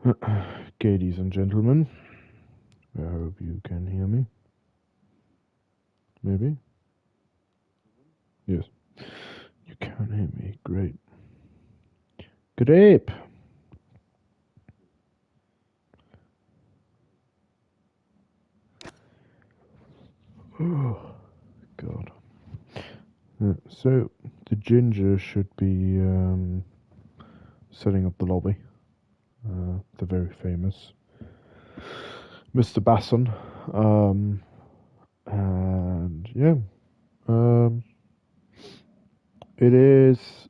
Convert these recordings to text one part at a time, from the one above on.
Ladies and gentlemen, I hope you can hear me. Maybe? Yes. You can hear me. Great. Great. Oh, God. So, the ginger should be setting up the lobby. The very famous Mr. Basson. And yeah. Um, it is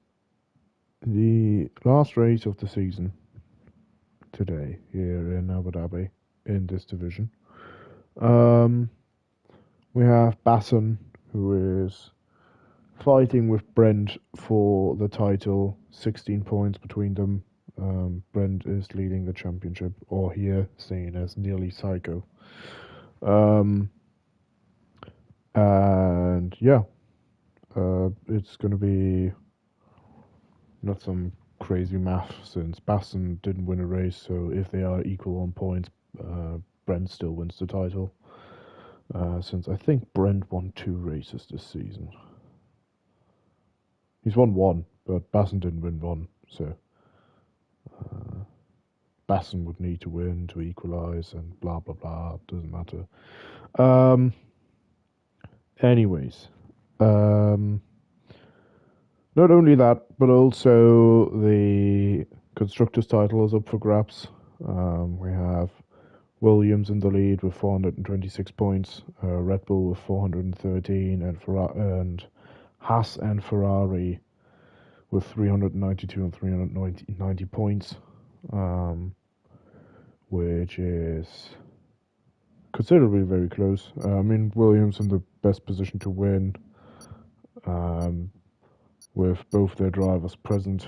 the last race of the season today here in Abu Dhabi in this division. We have Basson, who is fighting with Brent for the title, 16 points between them. Brent is leading the championship, or here seen as nearly psycho. And yeah, it's going to be not some crazy math since Basson didn't win a race, so if they are equal on points, Brent still wins the title. Since I think Brent won 2 races this season. He's won 1, but Basson didn't win 1, so Basson would need to win to equalise and blah blah blah. Doesn't matter. Anyways, not only that, but also the constructors' title is up for grabs. We have Williams in the lead with 426 points, Red Bull with 413, and Haas and Ferrari with 392 and 390 points, which is considerably very close. I mean, Williams in the best position to win, with both their drivers present.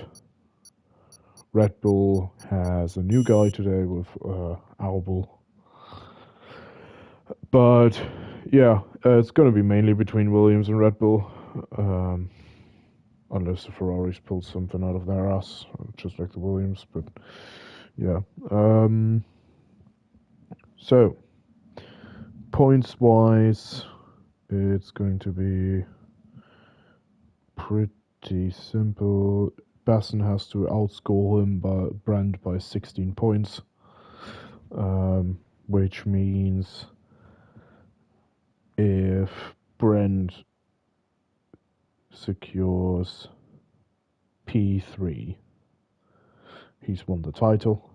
Red Bull has a new guy today with Albul. But yeah, it's going to be mainly between Williams and Red Bull. Unless the Ferraris pull something out of their ass, just like the Williams. But yeah. So, points wise, it's going to be pretty simple. Basson has to outscore him by Brand by 16 points, which means if Brent secures P3, he's won the title.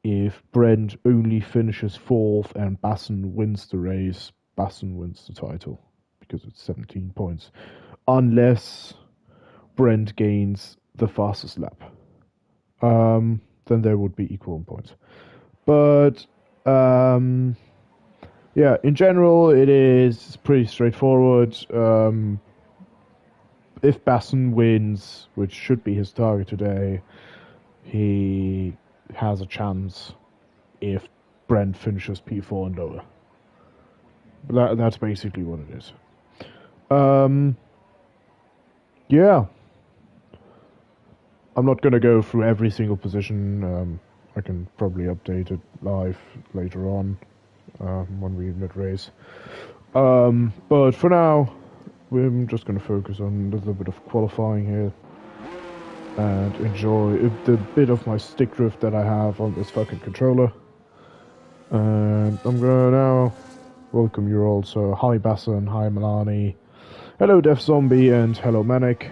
If Brent only finishes 4th and Basson wins the race, Basson wins the title because it's 17 points. Unless Brent gains the fastest lap. Then there would be equal points. But yeah, in general, it is pretty straightforward. If Basson wins, which should be his target today, he has a chance if Brent finishes P4 and lower. But that's basically what it is. Yeah. I'm not going to go through every single position. I can probably update it live later on when we mid-race. But for now, we're just going to focus on a little bit of qualifying here and enjoy the bit of my stick drift that I have on this fucking controller. And I'm going to now welcome you all. So, hi Basson, hi Milani, hello Def Zombie, and hello Manic.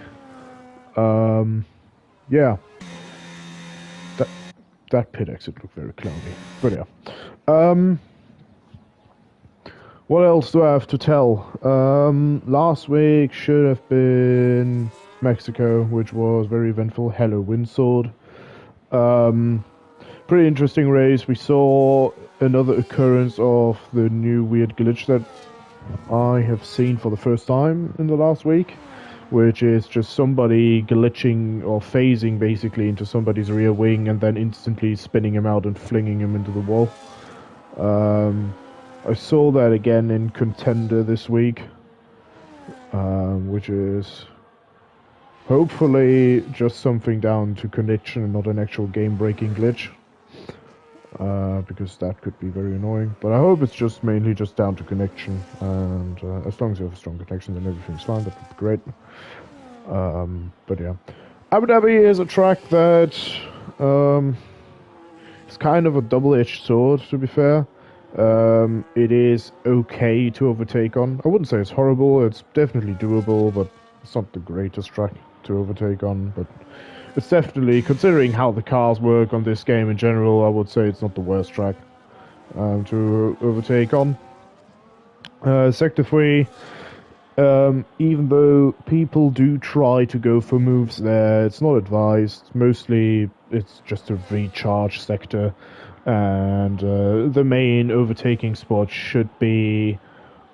Yeah. That pit exit looked very cloudy. But yeah. What else do I have to tell? Last week should have been Mexico, which was very eventful. Hello Windsword. Pretty interesting race. We saw another occurrence of the new weird glitch that I have seen for the first time in the last week, which is just somebody glitching or phasing basically into somebody's rear wing and then instantly spinning him out and flinging him into the wall. I saw that again in Contender this week, which is Hopefully just something down to connection and not an actual game-breaking glitch. Because that could be very annoying. But I hope it's just mainly just down to connection, and as long as you have a strong connection, then everything's fine. That would be great. But yeah, Abu Dhabi is a track that it's kind of a double-edged sword, to be fair. It is okay to overtake on. I wouldn't say it's horrible. It's definitely doable, but it's not the greatest track to overtake on. But it's definitely, considering how the cars work on this game in general, I would say it's not the worst track to overtake on. Sector 3, even though people do try to go for moves there, it's not advised. Mostly it's just a recharge sector, and the main overtaking spot should be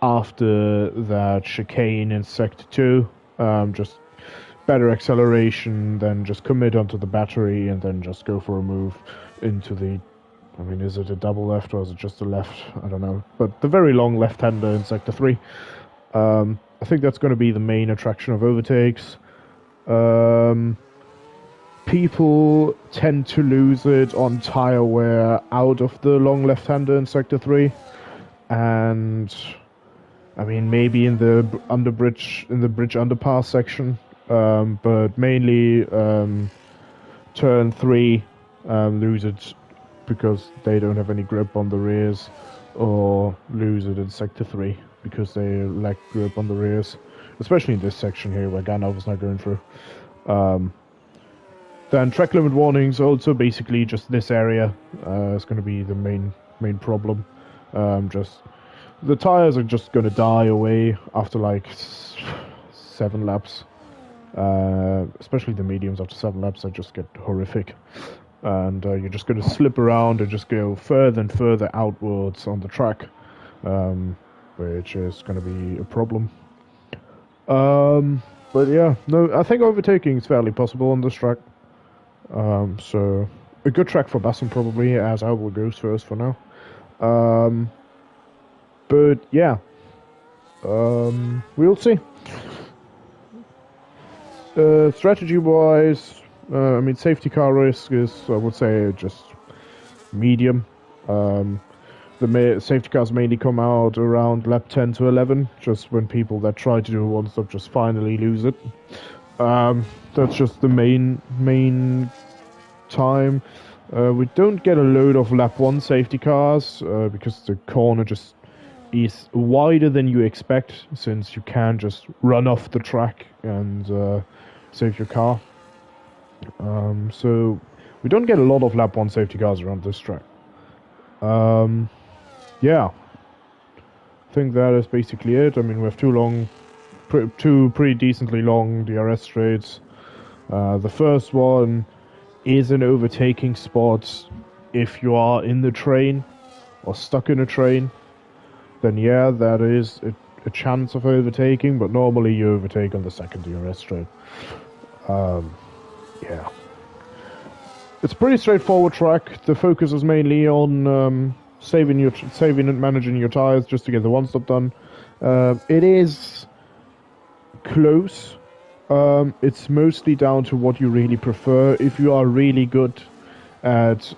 after that chicane in Sector 2. Just better acceleration, then just commit onto the battery and then just go for a move into the... I mean, is it a double left or is it just a left? I don't know. But the very long left-hander in Sector 3. I think that's going to be the main attraction of overtakes. People tend to lose it on tire wear out of the long left-hander in Sector 3. And I mean, maybe in the bridge underpass section. But mainly turn 3 lose it because they don't have any grip on the rears, or lose it in Sector 3 because they lack grip on the rears, especially in this section here where Ganov is not going through. Then track limit warnings, also basically just this area is going to be the main problem. Just the tires are just going to die away after like 7 laps. Especially the mediums after 7 laps, they just get horrific, and you're just going to slip around and just go further and further outwards on the track, which is going to be a problem. But yeah, no, I think overtaking is fairly possible on this track. So a good track for Bassam probably, as I will go first for now. But yeah, we'll see. Strategy-wise, I mean, safety car risk is, I would say, just medium. The safety cars mainly come out around lap 10 to 11, just when people that try to do a one-stop just finally lose it. That's just the main time. We don't get a load of lap 1 safety cars, because the corner just is wider than you expect, since you can just run off the track and save your car. So we don't get a lot of lap 1 safety cars around this track. Yeah, I think that is basically it. I mean, we have two pretty decently long DRS straights. The first one is an overtaking spot if you are in the train or stuck in a train. Then yeah, that is a chance of overtaking, but normally you overtake on the second DRS straight. Yeah. It's a pretty straightforward track. The focus is mainly on saving and managing your tires just to get the one-stop done. It is close. It's mostly down to what you really prefer. If you are really good at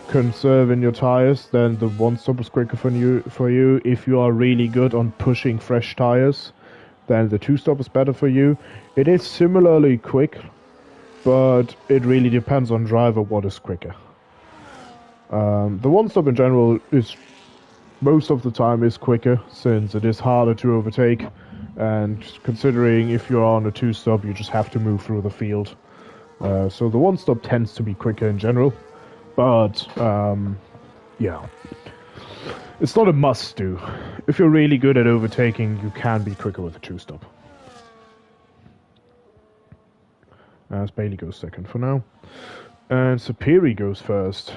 conserving your tires, then the one-stop is quicker for you. If you are really good on pushing fresh tires, then the two-stop is better for you. It is similarly quick, but it really depends on driver what is quicker. The one-stop in general is most of the time is quicker, since it is harder to overtake, and considering if you're on a two-stop, you just have to move through the field. So the one-stop tends to be quicker in general, but yeah, it's not a must-do. If you're really good at overtaking, you can be quicker with a two-stop. As Bailey goes second for now, and Sapiri goes first.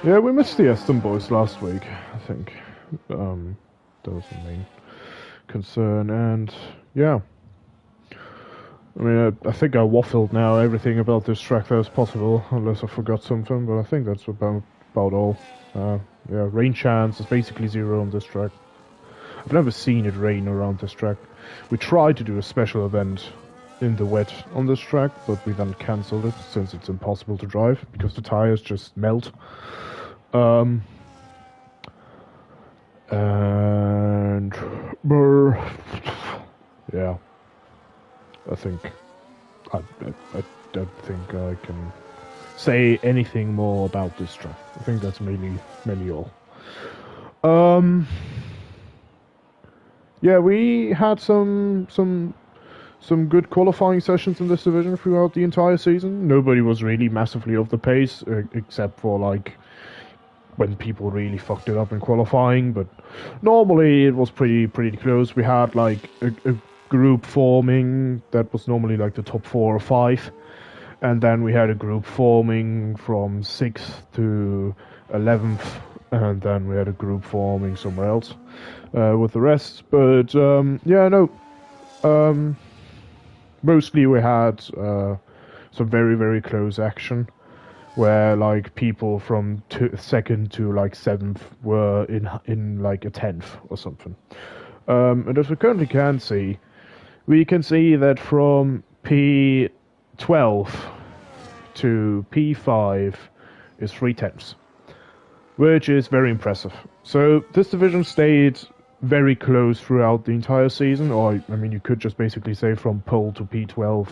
Yeah, we missed the Aston boys last week, I think. That was the main concern, and yeah. I mean, I think I waffled now everything about this track that was possible, unless I forgot something, but I think that's about all. Yeah, rain chance is basically 0 on this track. I've never seen it rain around this track. We tried to do a special event in the wet on this track, but we then cancelled it since it's impossible to drive because the tires just melt. And yeah, I think I don't think I can say anything more about this track. I think that's mainly all. Yeah, we had some good qualifying sessions in this division throughout the entire season. Nobody was really massively off the pace, except for like when people really fucked it up in qualifying. But normally it was pretty close. We had like a group forming that was normally like the top 4 or 5, and then we had a group forming from 6th to 11th, and then we had a group forming somewhere else with the rest. But yeah, no. Mostly we had some very close action, where like people from 2nd to like 7th were in like a 10th or something. And as we currently can see, we can see that from P12 to P5 is 3/10, which is very impressive. So this division stayed very close throughout the entire season, or I mean, you could just basically say from pole to P12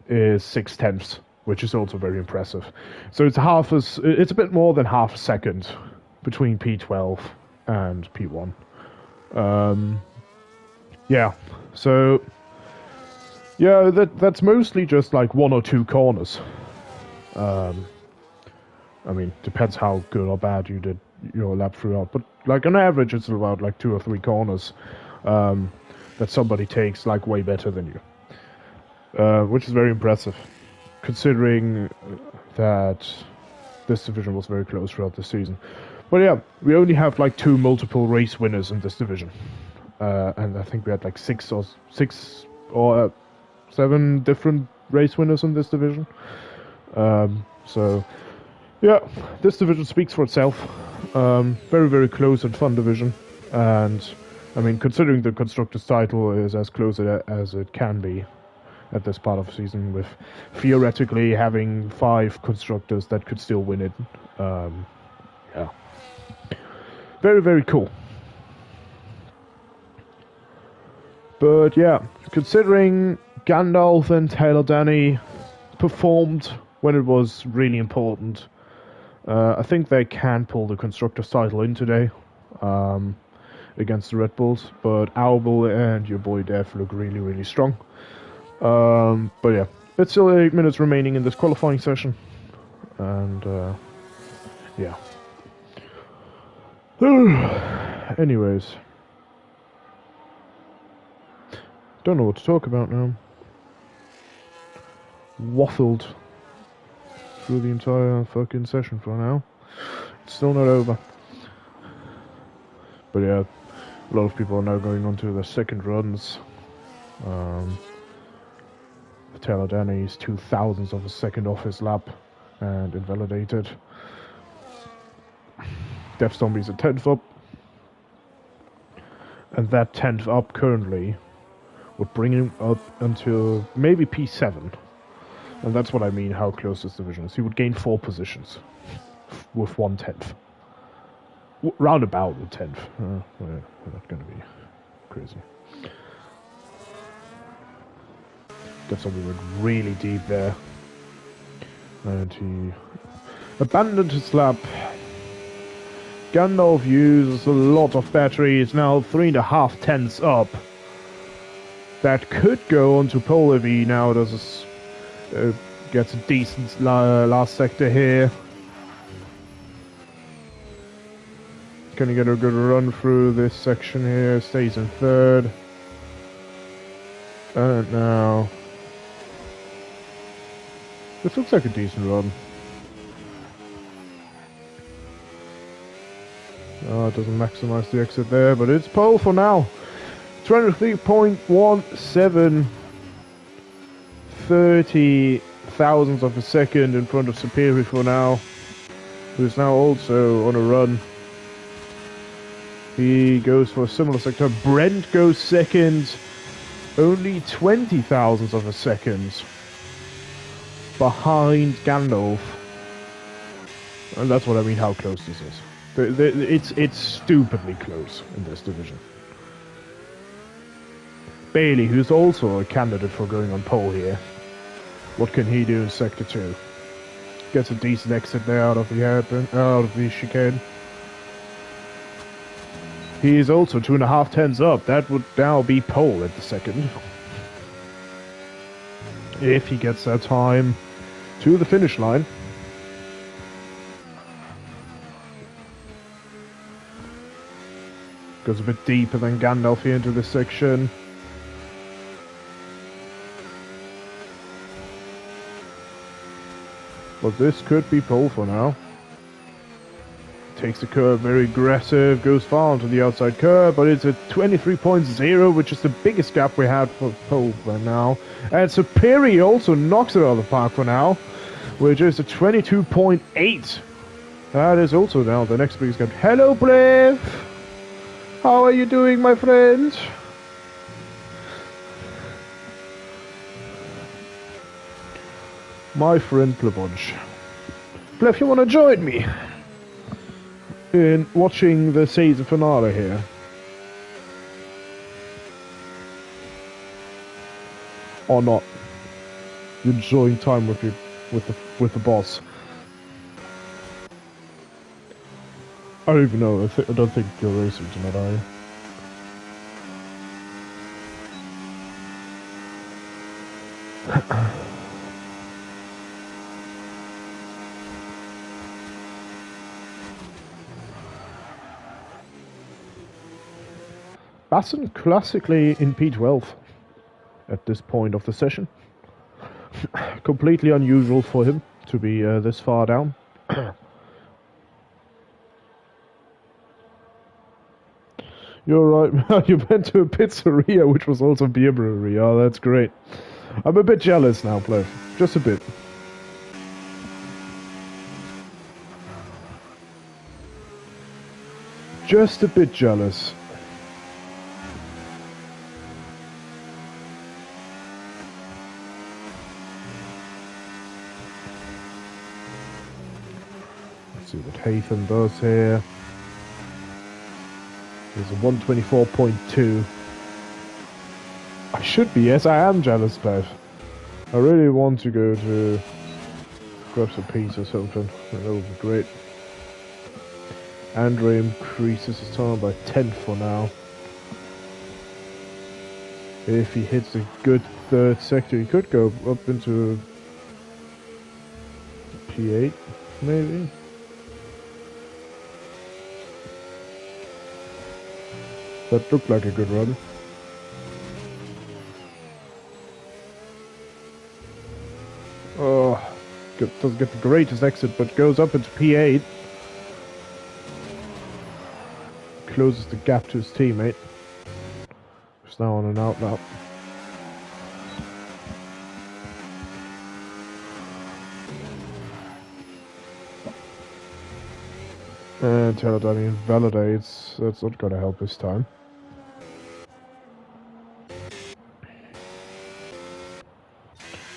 is 6/10, which is also very impressive. So it's it's a bit more than half a second between P12 and P1. Yeah, so yeah, that's mostly just like 1 or 2 corners. I mean, depends how good or bad you did your lap throughout, but like on average it's about like 2 or 3 corners that somebody takes like way better than you, which is very impressive considering that this division was very close throughout the season. But yeah, we only have like 2 multiple race winners in this division, and I think we had like 6 or 7 different race winners in this division. So yeah, this division speaks for itself. Very close and fun division, and I mean, considering the Constructors' title is as close as it can be at this part of the season, with theoretically having 5 constructors that could still win it. Yeah, very cool. But yeah, considering Gandalf and Taylor Danny performed when it was really important, I think they can pull the Constructors' title in today against the Red Bulls, but Albel and your boy Dev look really strong. But yeah, it's still 8 minutes remaining in this qualifying session, and yeah. Anyways, don't know what to talk about now. Waffled through the entire fucking session for now. It's still not over. But yeah, a lot of people are now going on to their second runs. Taylor Danny's 2,000th of a second off his lap and invalidated. Death Zombie's a 10th up. And that 10th up currently would bring him up until maybe P7. And that's what I mean, how close this division is. He would gain 4 positions with 1/10. Round about the 10th. We're not going to be crazy. Death Zombie went really deep there. And he abandoned his lap. Gandalf uses a lot of battery. It's now 3.5 tenths up. That could go onto pole if he now does gets a decent last sector here. Can he get a good run through this section here? Stays in 3rd. And now this looks like a decent run. Oh, it doesn't maximize the exit there, but it's pole for now. 23.17, 30 thousandths of a second in front of Superior for now, who's now also on a run. He goes for a similar sector. Brent goes second, only 20 thousandths of a second behind Gandalf. And that's what I mean, how close this is. It's stupidly close in this division. Bailey, who's also a candidate for going on pole here. What can he do in Sector 2? Gets a decent exit there out of the hairpin, out of the chicane. He is also 2.5 tenths up. That would now be pole at the second. If he gets that time to the finish line. Goes a bit deeper than Gandalf here into this section. But this could be pole for now. Takes the curve very aggressive, goes far onto the outside curve, but it's a 23.0, which is the biggest gap we had for pole right now. And Superi also knocks it out of the park for now, which is a 22.8. That is also now the next biggest gap. Hello, Bliff! How are you doing, my friend? My friend Plebodge. Bliff, you want to join me in watching the season finale here? Or not? You're enjoying time with the boss. I don't even know. I don't think you're racing tonight, are you? Basson classically in P12 at this point of the session. Completely unusual for him to be this far down. You're right. You went to a pizzeria, which was also a beer brewery. Oh, that's great. I'm a bit jealous now, Plev. Just a bit. Just a bit jealous. Let's see what Haytham does here. There's a 124.2. I should be, yes, I am jealous, Plev. I really want to go to grab some pizza or something. That would be great. Andre increases his time by 10 for now. If he hits a good third sector, he could go up into P8, maybe. That looked like a good run. Oh, doesn't get the greatest exit, but goes up into P8. Closes the gap to his teammate. He's now on an out now. And Teledani validates. That's not gonna help this time.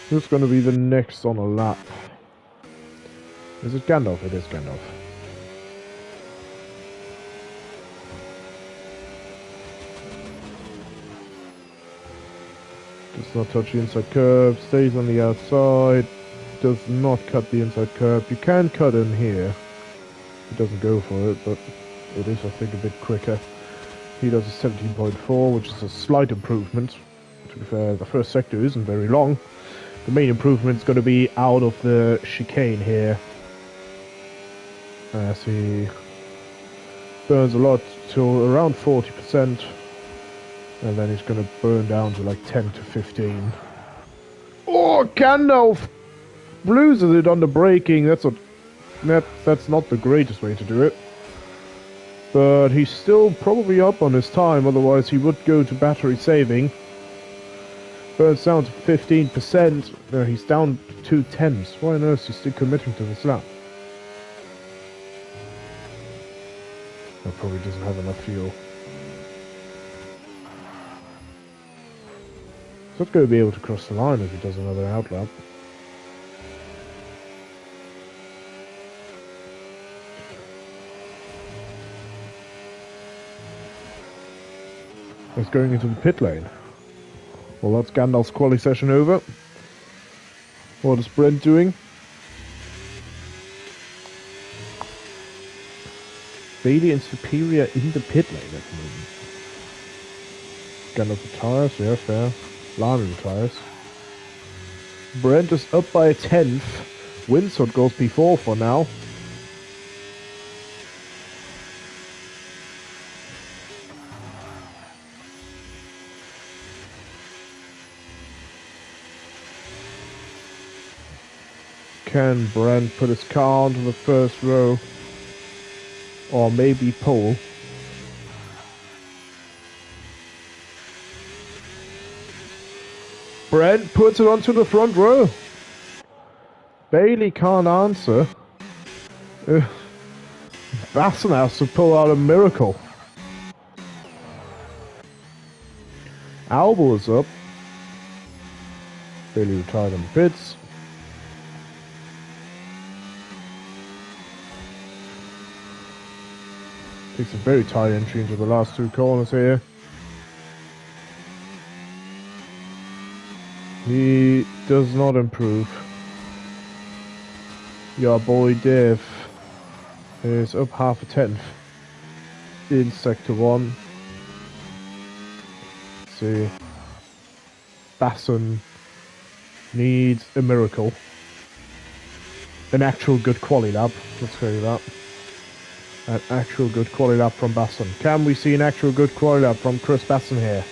Who's gonna be the next on a lap? Is it Gandalf? It is Gandalf. Does not touch the inside curve, stays on the outside, does not cut the inside curve. You can cut in here. He doesn't go for it, but it is, I think, a bit quicker. He does a 17.4, which is a slight improvement. To be fair, the first sector isn't very long. The main improvement is going to be out of the chicane here. As he burns a lot to around 40%. And then he's going to burn down to like 10 to 15. Oh, Gandalf loses it on the braking. That's not the greatest way to do it. But he's still probably up on his time, otherwise he would go to battery saving. Burns down to 15%. No, he's down 2/10. Why on earth is he still committing to this lap? That probably doesn't have enough fuel. So it's going to be able to cross the line if he does another outlap. He's going into the pit lane. Well, that's Gandalf's quali session over. What is Brent doing? Bailey and Superior in the pit lane at the moment. Gandalf retires, yeah, fair. Lana retires. Brent is up by a 10th. Winsort goes P4 for now. Can Brent put his car onto the first row? Or maybe pole? Brent puts it onto the front row. Bailey can't answer. Basson has to pull out a miracle. Albel is up. Bailey retired in the pits. Takes a very tight entry into the last two corners here. He does not improve. Your boy Dev is up half a 10th in Sector 1. Let's see. Basson needs a miracle. An actual good quali lap, let's tell you that. An actual good quality lap from Basson. Can we see an actual good quality lap from Chris Basson here?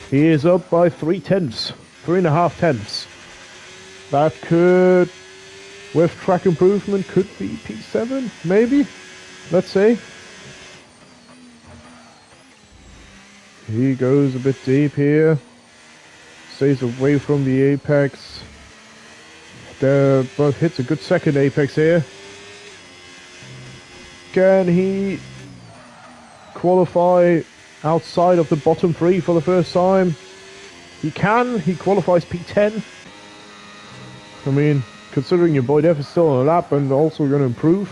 He is up by 3/10, 3.5 tenths. That could, with track improvement, could be P7, maybe? Let's say. He goes a bit deep here. Stays away from the apex. But hits a good second apex here. Can he qualify outside of the bottom 3 for the first time? He can. He qualifies P10. I mean, considering your boy Def is still on a lap and also going to improve.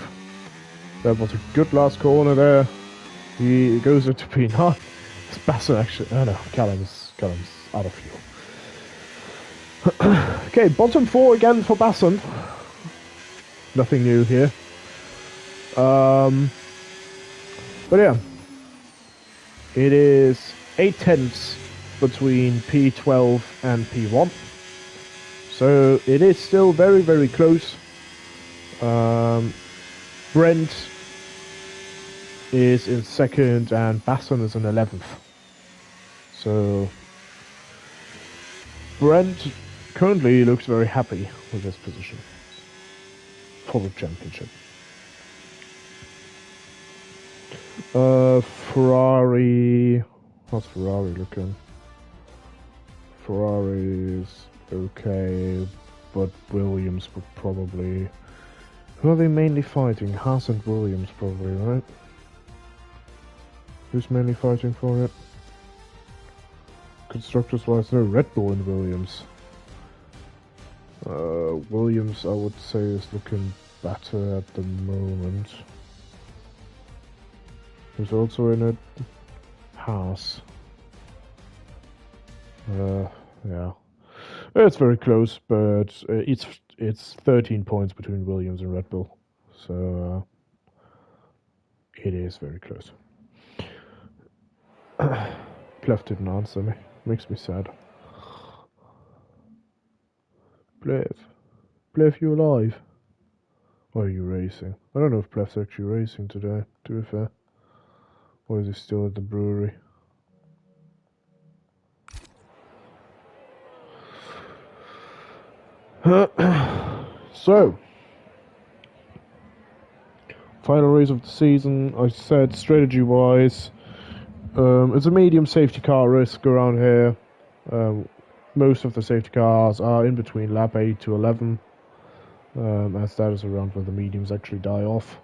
That was a good last corner there. He goes into P9. It's Basson actually. Oh no, Callum's out of fuel. Okay, bottom 4 again for Basson. Nothing new here. But yeah, it is 8/10 between P12 and P1, so it is still very, very close. Brent is in second and Basson is in 11th, so Brent currently looks very happy with his position for the championship. Ferrari. How's Ferrari looking? Ferrari is okay, but Williams would probably. Who are they mainly fighting? Haas and Williams, probably, right? Who's mainly fighting for it? Constructors wise, no, Red Bull and Williams. Williams, I would say, is looking better at the moment. Who's also in it? Haas. Yeah. It's very close, but it's 13 points between Williams and Red Bull. So it is very close. Plef didn't answer me. Makes me sad. Plef, you alive? Or are you racing? I don't know if Plef's actually racing today, to be fair. Or is he still at the brewery? So, final race of the season. I said strategy-wise, it's a medium safety car risk around here. Most of the safety cars are in between lap 8 to 11, as that is around where the mediums actually die off.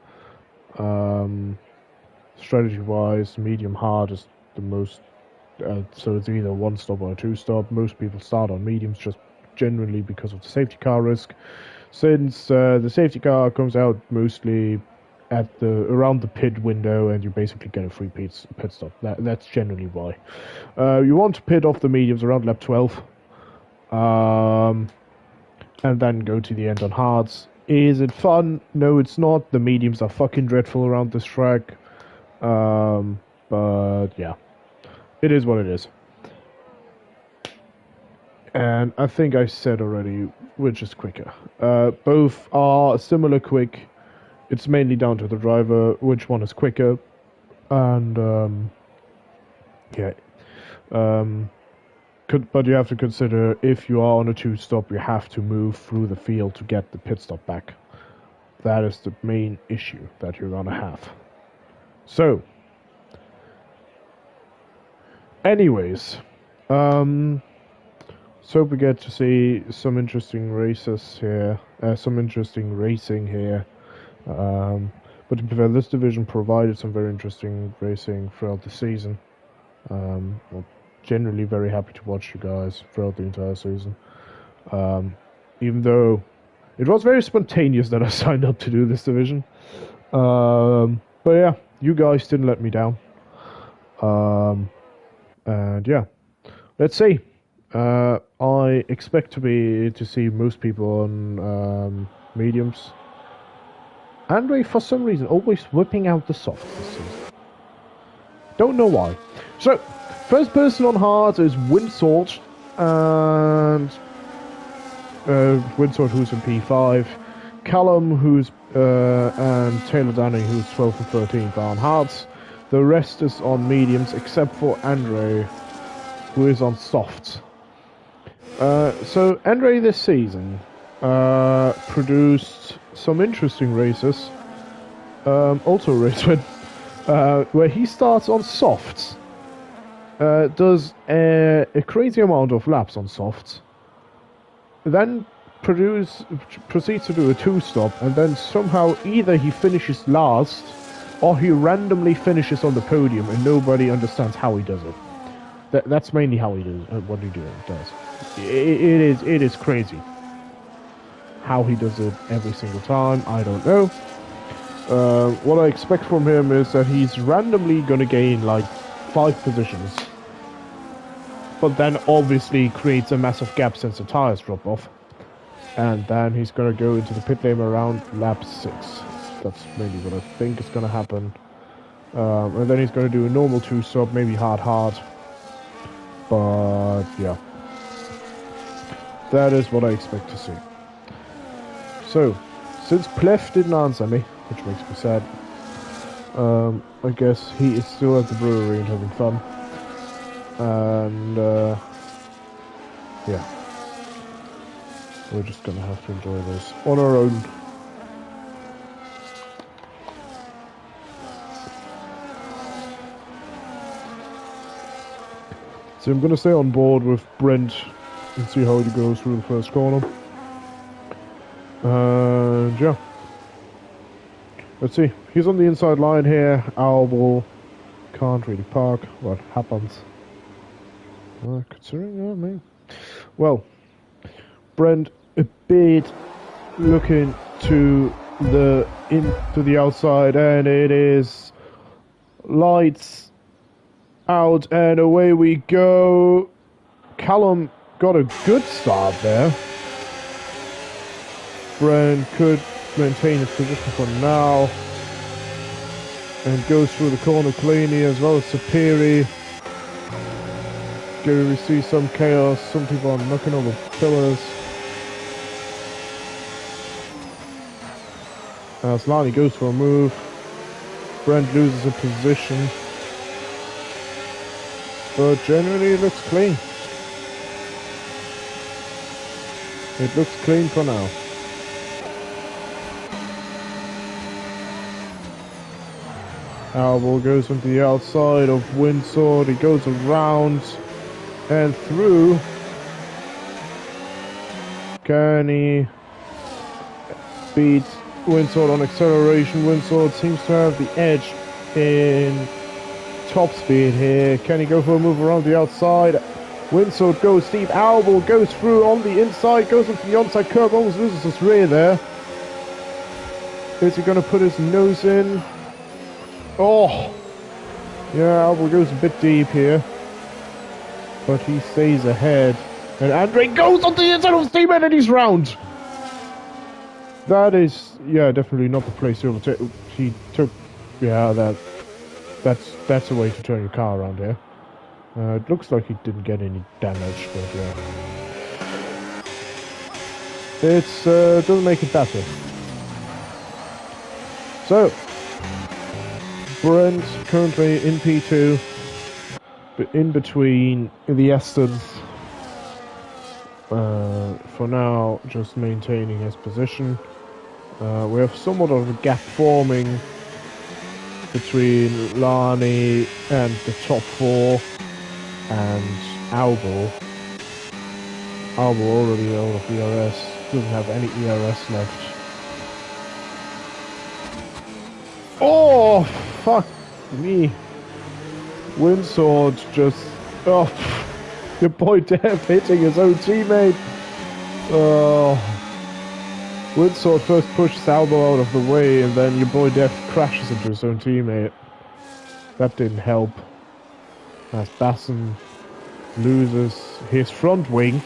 Strategy-wise, medium-hard is the most. So it's either one stop or a two stop. Most people start on mediums just generally because of the safety car risk. Since the safety car comes out mostly at around the pit window, and you basically get a free pit stop. That's generally why. You want to pit off the mediums around lap 12, and then go to the end on hards. Is it fun? No, it's not. The mediums are fucking dreadful around this track. But yeah, it is what it is. And I think I said already which is quicker. Both are similar quick. It's mainly down to the driver which one is quicker. And yeah. But you have to consider if you are on a two stop, you have to move through the field to get the pit stop back. That is the main issue that you're gonna have. So, anyways, so we get to see some interesting races here, some interesting racing here. But to be fair, this division provided some very interesting racing throughout the season. Well, generally very happy to watch you guys throughout the entire season. Even though it was very spontaneous that I signed up to do this division. But yeah, you guys didn't let me down. And yeah, let's see. I expect to see most people on mediums. Andre, for some reason, always whipping out the soft this season. Don't know why. So, first person on hard is Windsword, and Windsword who's in P5, Callum who's and Taylor Danny who's 12 and 13 are on hards. The rest is on mediums except for Andre, who is on softs. So Andre this season produced some interesting races. Also a race win, where he starts on softs, does a crazy amount of laps on softs, then proceeds to do a two-stop, and then somehow either he finishes last or he randomly finishes on the podium and nobody understands how he does it. That's mainly how he does what he does. It is crazy how he does it every single time. I don't know. What I expect from him is that he's randomly gonna gain like 5 positions, but then obviously creates a massive gap since the tires drop off, and then he's gonna go into the pit lane around lap 6. That's mainly what I think is gonna happen. And then he's gonna do a normal 2-stop, maybe hard. But yeah, that is what I expect to see. So, since Plef didn't answer me, which makes me sad, I guess he is still at the brewery and having fun. And yeah, we're just gonna have to enjoy this on our own. So I'm gonna stay on board with Brent and see how it goes through the first corner. And yeah, let's see. He's on the inside line here. Owl can't really park. What happens? Considering me. Well, Brent a bit looking to the outside, and it is lights out, and away we go. Callum got a good start there. Brent could maintain his position for now and goes through the corner cleanly, as well as Sapiri. Here we see some chaos, some people are knocking over pillars. As Lani goes for a move, Brent loses a position, but generally it looks clean. It looks clean for now. Albor goes onto the outside of Windsword. He goes around and through. Can he beat Windsword on acceleration. Windsword seems to have the edge in top speed here. Can he go for a move around the outside? Windsword goes deep. Albel goes through on the inside, goes into the onside curve, almost loses his rear there. Is he going to put his nose in? Oh! Yeah, Albel goes a bit deep here. But he stays ahead. And Andre goes on the inside of his teammate and he's round! That is, yeah, definitely not the place to overtake. He took, yeah, that's a way to turn your car around here. It looks like he didn't get any damage, but yeah. It's, doesn't make it better. So, Brent currently in P2, but in between the Estons. For now, just maintaining his position. We have somewhat of a gap forming between Lani and the top four and Albel. Albel already out of ERS, doesn't have any ERS left. Oh, fuck me. Windsword just, oh, your boy Dev hitting his own teammate. Oh. Windsword first pushes Albel out of the way, and then your boy Dev crashes into his own teammate. That didn't help. As Basson loses his front wing.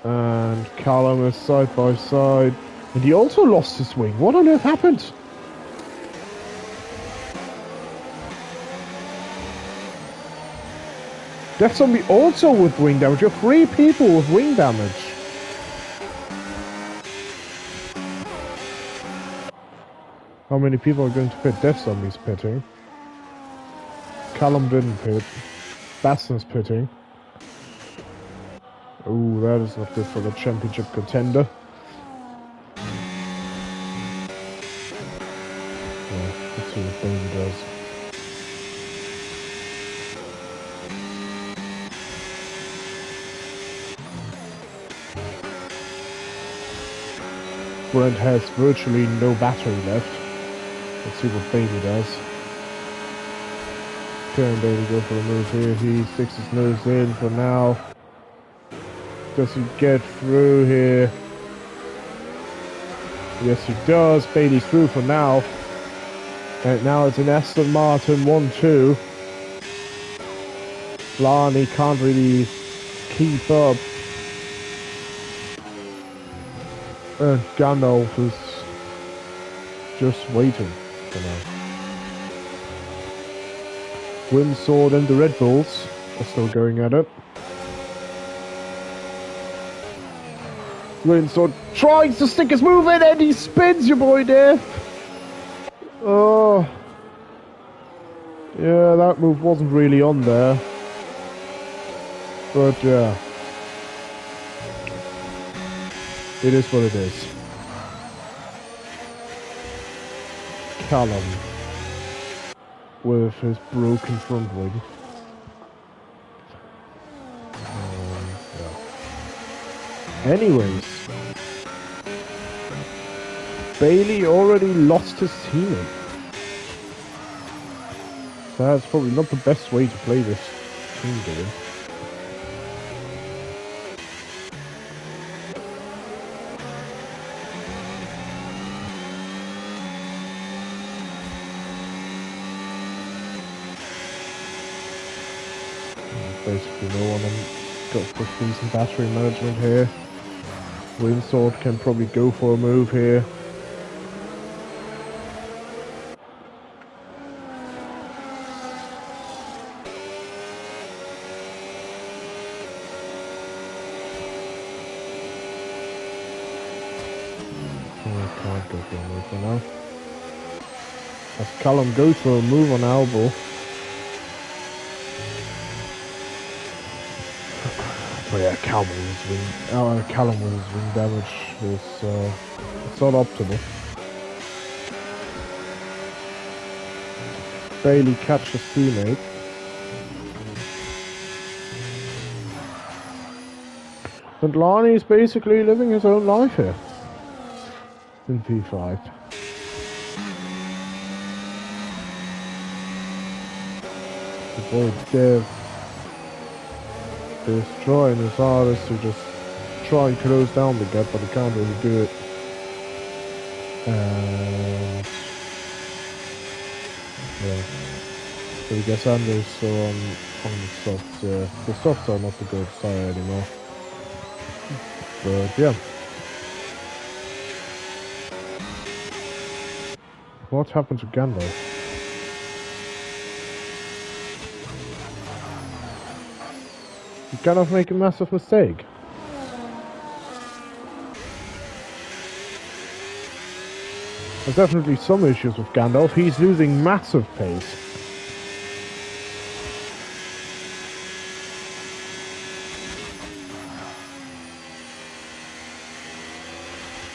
And Callum is side by side. And he also lost his wing. What on earth happened? Death Zombie also with wing damage. You're 3 people with wing damage. How many people are going to pit? Death Zombie's pitting. Callum didn't pit. Basson's pitting. Ooh, that is not good for the championship contender. Yeah, let's see what Bailey does. Brent has virtually no battery left. Let's see what Bailey does. Can Bailey go for a move here? He sticks his nose in for now. Does he get through here? Yes, he does. Bailey's through for now. And now it's an Aston Martin 1-2. Lani can't really keep up. And Gandalf is just waiting for now. Windsword and the Red Bulls are still going at it. Windsword tries to stick his move in and he spins your boy there. Oh. Yeah, that move wasn't really on there. But yeah. It is what it is. Callum with his broken front wing. Yeah. Anyways, Bailey already lost his teammate. So that's probably not the best way to play this team game. Basically no one got pretty decent battery management here. Windsword can probably go for a move here. Can't go for a move for now. As Callum goes for a move on Albel. But yeah, Callum with his wing damage is it's not optimal. Bailey catches teammate. And Lani is basically living his own life here in P5. The boy Dev is trying his hardest to just try and close down the gap, but he can't really do it. And yeah, so I guess Anders on the softs. The softs are not the good side anymore. But yeah, what happened to Gandalf? Did Gandalf make a massive mistake? There's definitely some issues with Gandalf. He's losing massive pace.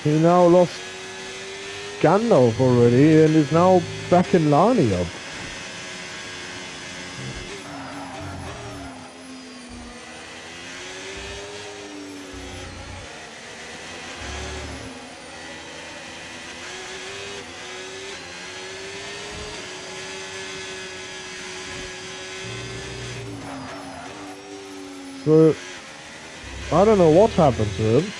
He now lost Gandalf already and is now back in Lani up. So, I don't know what happened to him.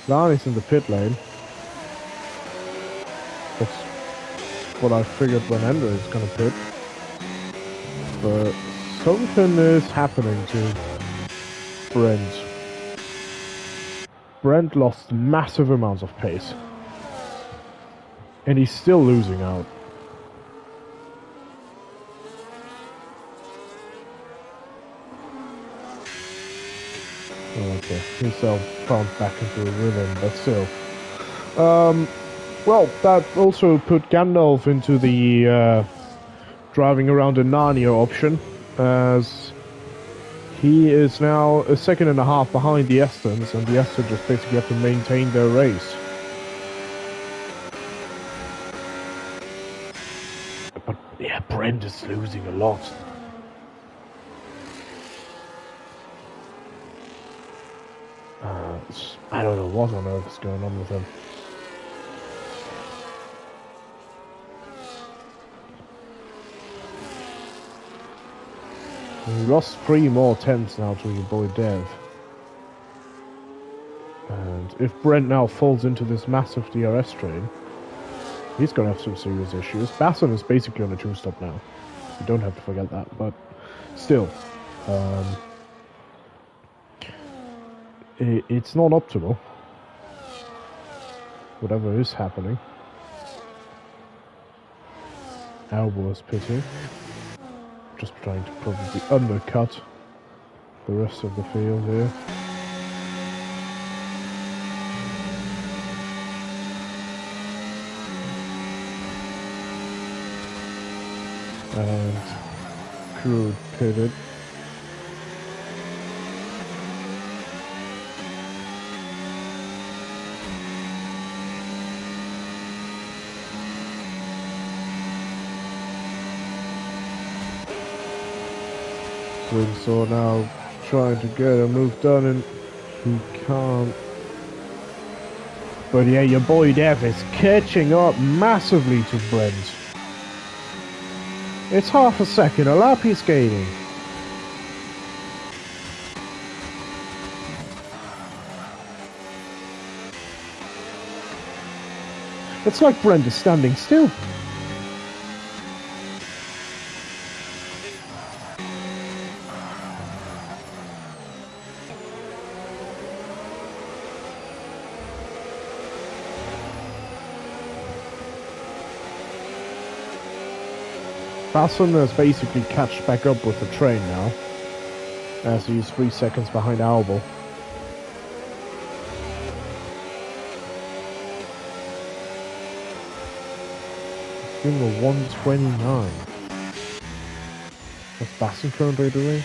Lani's in the pit lane. That's what I figured when Ender is gonna pit. But something is happening to Brent. Brent lost massive amounts of pace. And he's still losing out. Okay, he's found back into a rhythm, but still. Well, that also put Gandalf into the driving around in Narnia option, as he is now a second and a half behind the Estons, and the Estons just basically have to maintain their race. But yeah, Brent is losing a lot. I don't know what on earth is going on with him. He lost 3 more tenths now to your boy Dev. And if Brent now falls into this massive DRS train, he's going to have some serious issues. Basson is basically on a 2-stop now. You don't have to forget that, but still. It's not optimal. Whatever is happening. Albor is pitting. Just trying to probably undercut the rest of the field here. And Crew pitted. Windsor now trying to get a move done, and he can't. But yeah, your boy Dev is catching up massively to Brent. It's half a second a lap he's gaining. It's like Brent is standing still. Basson has basically catched back up with the train now, as he's 3 seconds behind Albor. It's doing a 129. What's Basson currently doing?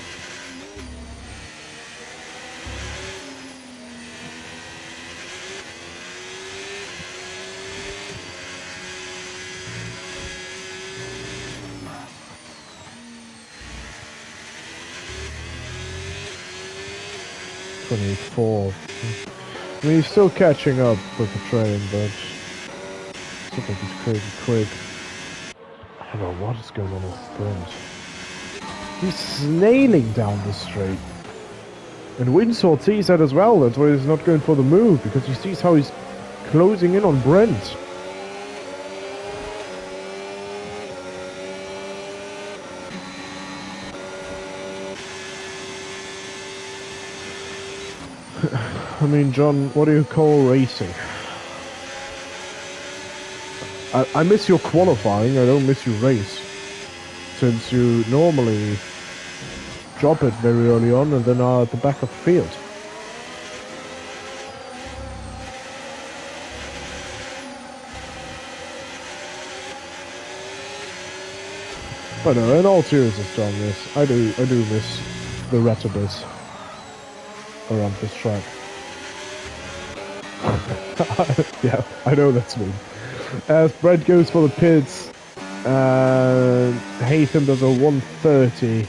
28.4. I mean, he's still catching up with the train, but I still think he's crazy quick. I don't know what is going on with Sprint. He's snailing down the straight. And Windsor sees that as well. That's why he's not going for the move, because he sees how he's closing in on Brent. I mean, John, what do you call racing? I miss your qualifying, I don't miss your race. Since you normally drop it very early on and then are at the back of the field. But no, in all seriousness, John, yes, I do miss the Retabus around this track. Yeah, I know that's me. As Brent goes for the pits, Haytham does a 130.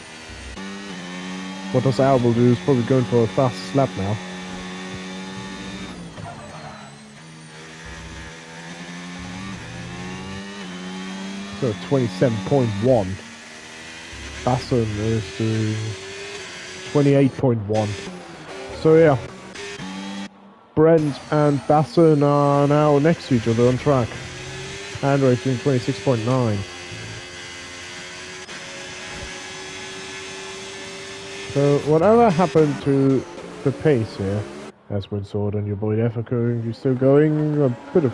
What does Albel do? He's probably going for a fast lap now. So 27.1. Basson is doing 28.1. So yeah, Brent and Basson are now next to each other on track. Andre's doing 26.9. So whatever happened to the pace here, as Winsord and your boy F are going, you're still going a bit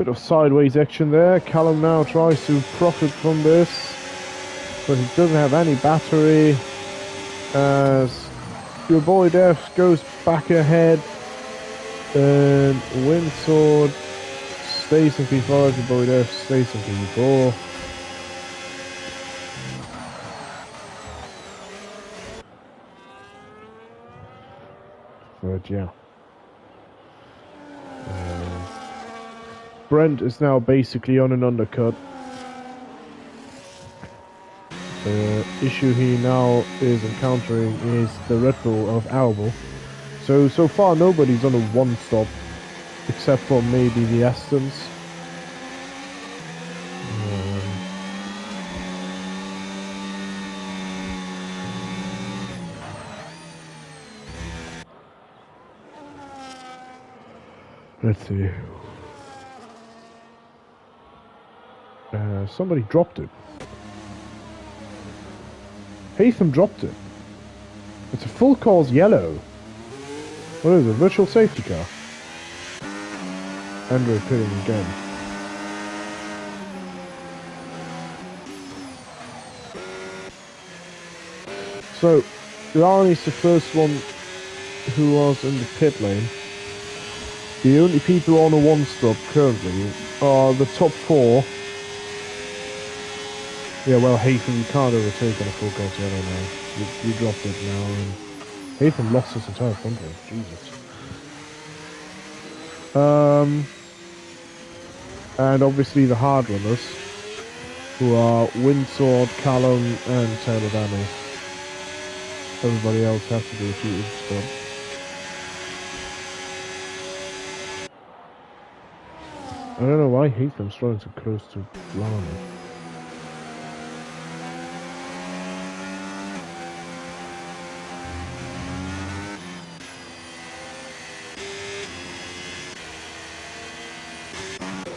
of sideways action there. Callum now tries to profit from this, but he doesn't have any battery. As your boy Def goes back ahead, and Winsord stays in P5, your boy Def stays in P4. But yeah. Brent is now basically on an undercut. The issue he now is encountering is the Red Bull of Albel. So far nobody's on a one-stop, except for maybe the Astons. Let's see. Somebody dropped it. Haytham dropped it. It's a full course yellow. What is it? Virtual safety car. Andrew pitting again. So, Lani's the first one who was in the pit lane. The only people on a one-stop currently are the top four. Yeah, well, Haytham, you can't overtake on a full course yellow now. You dropped it now, and Haytham lost his entire front wing. Jesus. And obviously the hard runners, who are Windsord, Callum, and Taylor Danny. Everybody else has to do a cheating stop. I don't know why Haytham's trying so close to Lani.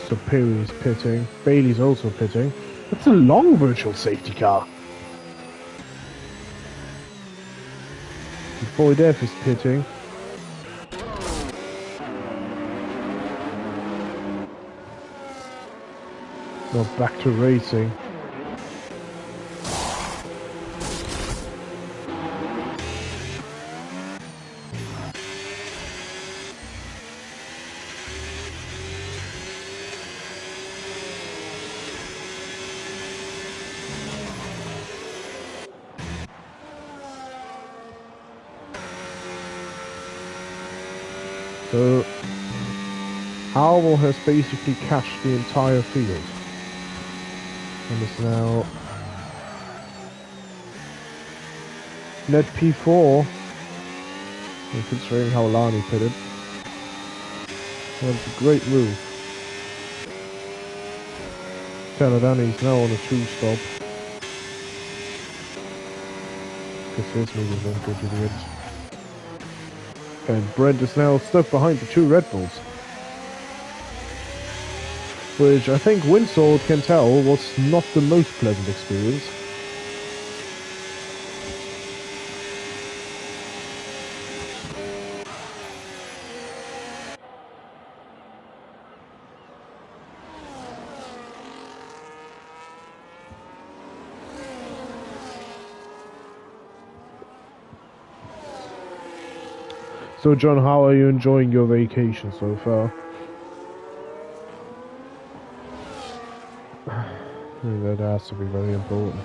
So Perry's pitting. Bailey's also pitting. That's a long virtual safety car. Boy Def is pitting. Not back to racing. So, Albel has basically cashed the entire field. And is now net P4. And considering how Lani pitted, that's a great move. Taladani's now on a 2-stop. Because his move won't go to the end. And Brent is now stuck behind the 2 Red Bulls. Which I think Winsord can tell was not the most pleasant experience. So John, how are you enjoying your vacation so far? That has to be very important.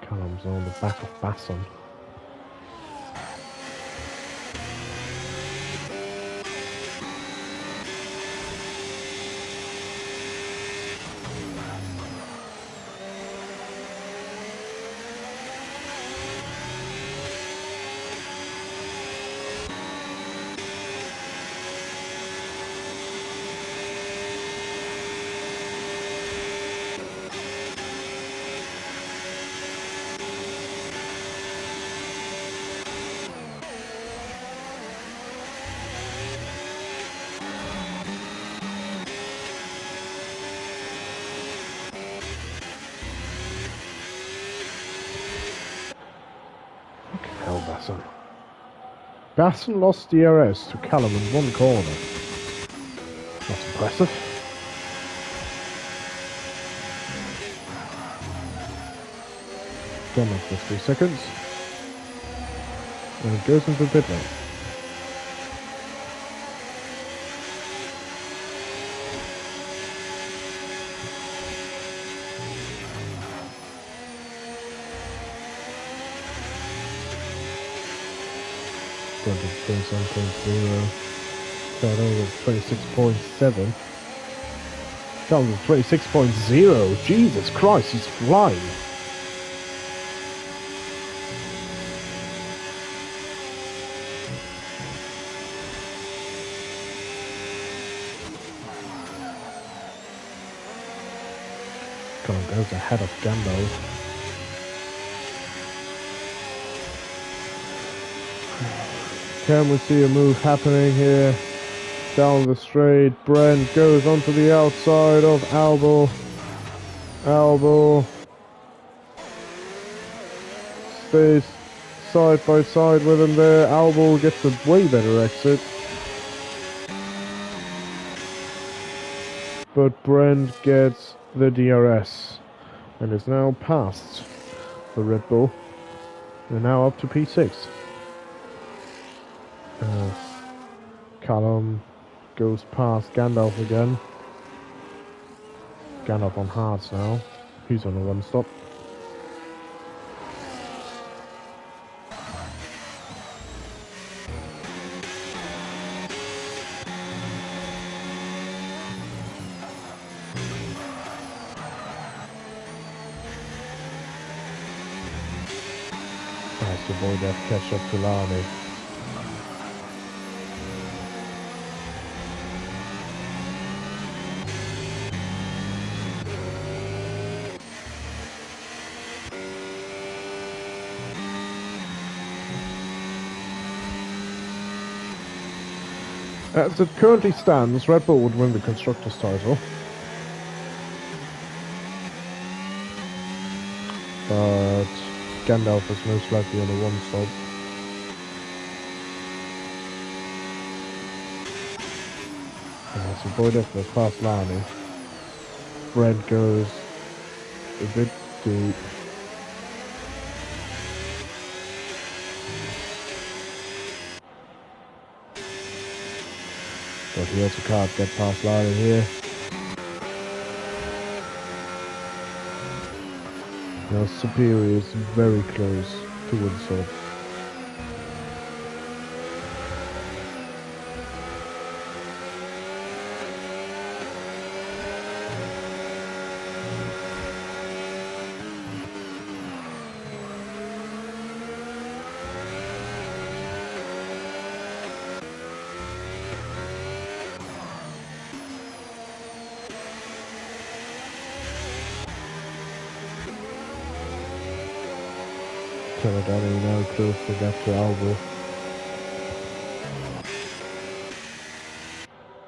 Callum's on the back of Basson. Basson. Basson lost DRS to Callum in 1 corner. That's impressive. Done for 3 seconds. And it goes into pit lane. Going to 27.0. Shadow was 26.7. Shadow was 26.0. Jesus Christ, he's flying. Goes ahead of Gandalf. Can we see a move happening here? Down the straight, Brent goes onto the outside of Albel. Albel stays side by side with him there. Albel gets a way better exit. But Brent gets the DRS and is now past the Red Bull. They're now up to P6. Callum goes past Gandalf again. Gandalf on hards now. He's on a 1-stop. Nice to avoid that catch up to Lani. As it currently stands, Red Bull would win the Constructors' title. But Gandalf is most likely on a 1-stop. So Boydef goes past Lani. Brent goes a bit deep. But he also can't get past Lani here. Now Superior is very close to Windsor. Danny now close the gap to Albo.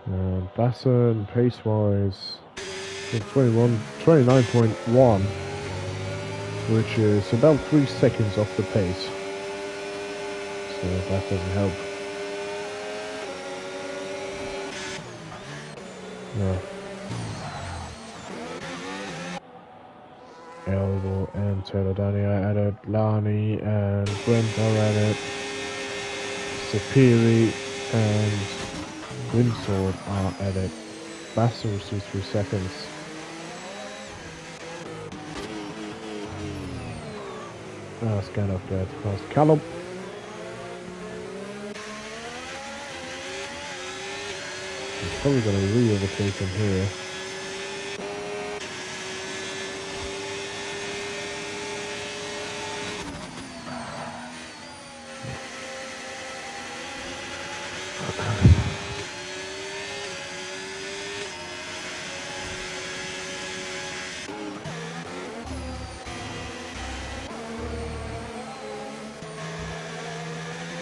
And Basson, pace-wise, 29.1, which is about 3 seconds off the pace. So that doesn't help. No. Elbow and Teledani are at it, Lani and Brent are at it, Sapiri and Windsword are at it. Basso receives 3 seconds. That's kind of dead. That's Callum. He's probably going to re-overtake him here.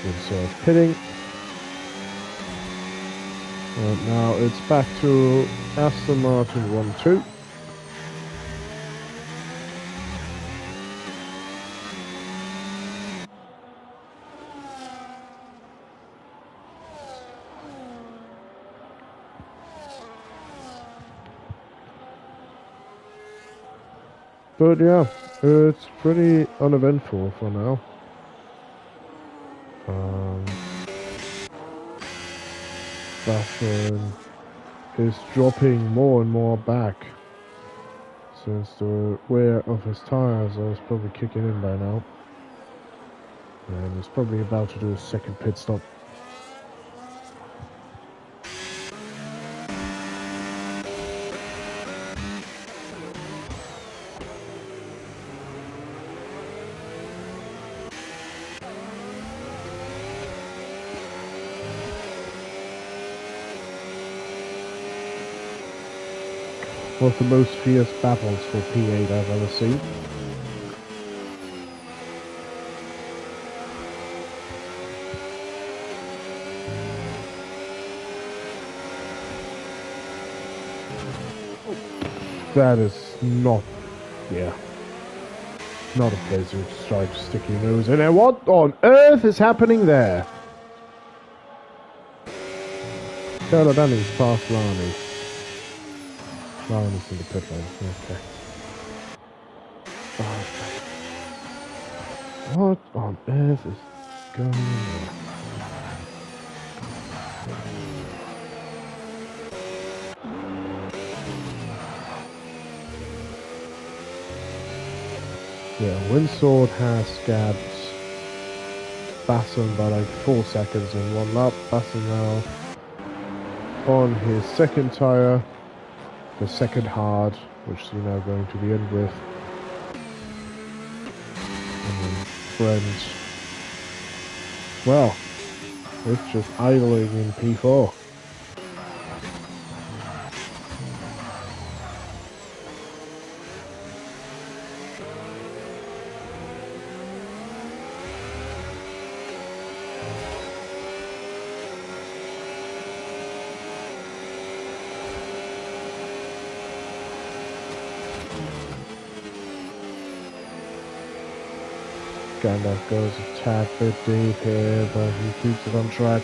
Windsword pitting. And now it's back to Aston Martin 1-2. But yeah, it's pretty uneventful for now. Baffin is dropping more and more back since the wear of his tires is probably kicking in by now. And he's probably about to do a second pit stop. One of the most fierce battles for P8 I've ever seen. That is not, not a place you try to stick your nose in. And what on earth is happening there? Danny's past Lani. Lani's in the pit lane, okay. What on earth is going on? Yeah, Windsword has scabbed Basson by like 4 seconds in one lap. Basson now on his second tyre, the second hard, which he's now going to the end with. And then Brent, well, it's just idling in P4. Gandalf goes a tad bit deep here, but he keeps it on track.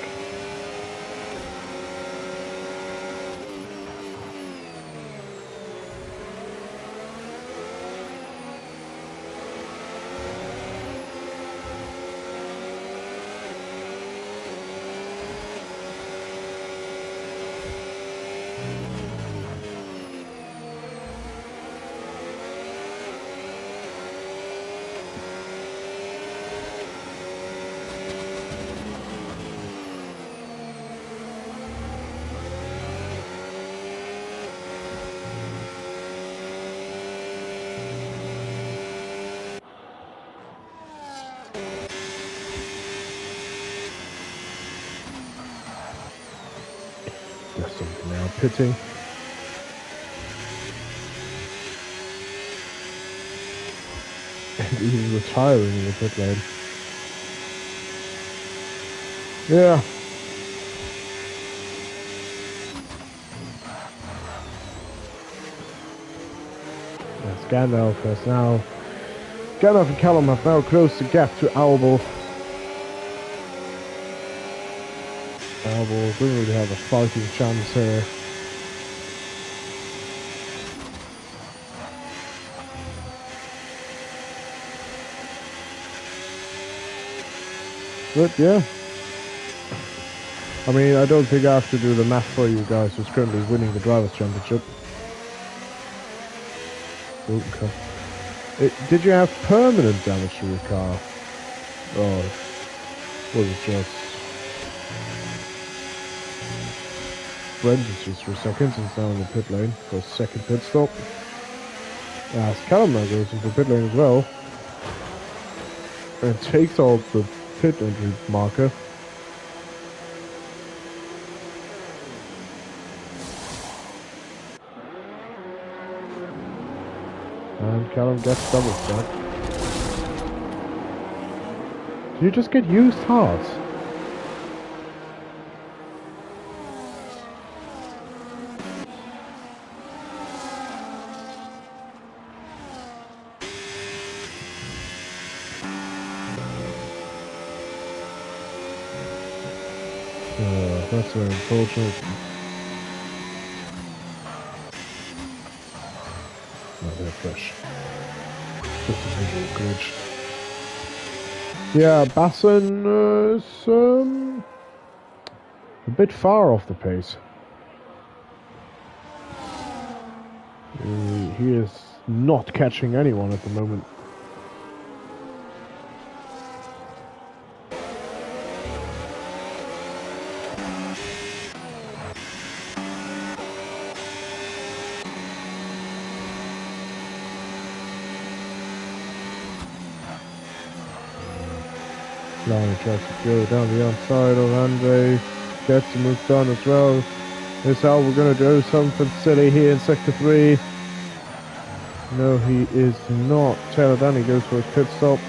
pitting. And even retiring in the pit lane. Yeah. Yes, Gandalf has now... Gandalf and Callum have now closed the gap to Albel. Albel doesn't really have a fighting chance here. But yeah. I mean, I don't think I have to do the math for you guys who's currently winning the Drivers' Championship. Okay. Did you have permanent damage to your car? Or was it just parentheses for a second since now in the pit lane for a second pit stop? As Callum now goes into the pit lane as well. And takes out the pit entry marker. And Callum gets double stack. Do you just get used hearts? That's very unfortunate. No, they're fresh. Just a visual glitch. Yeah, Basson is a bit far off the pace. He is not catching anyone at the moment. Lani tries to go down the outside of Andre. Gets the move done as well. This is how we're going to do something silly here in Sector 3. No, he is not. Taylor Danny goes for his pit stop.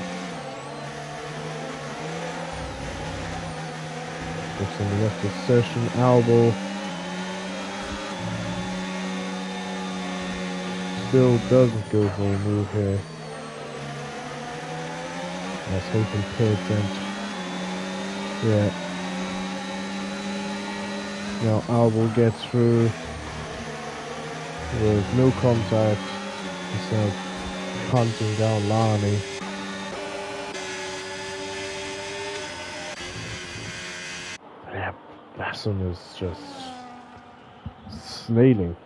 Looks on the rest of the session. Albel still doesn't go for a move here. That's hoping pits and yeah. Now Albel gets through with no contact instead of hunting down Lani. Yeah, Basson is just snailing.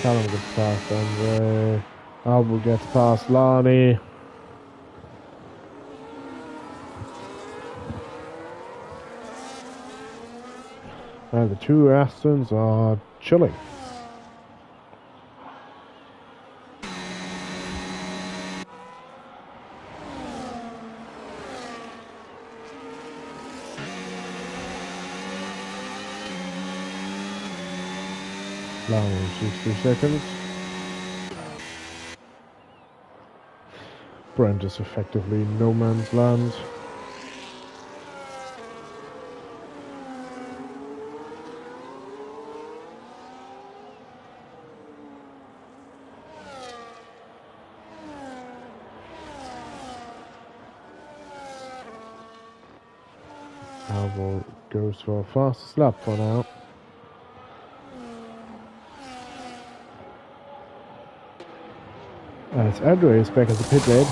Callum gets past Andre. Albel gets past Lani. And the two Astons are chilling. Lani 60 seconds. Brent is effectively no man's land. Albel goes for a fastest lap for now. As Andre is back at the pit lane.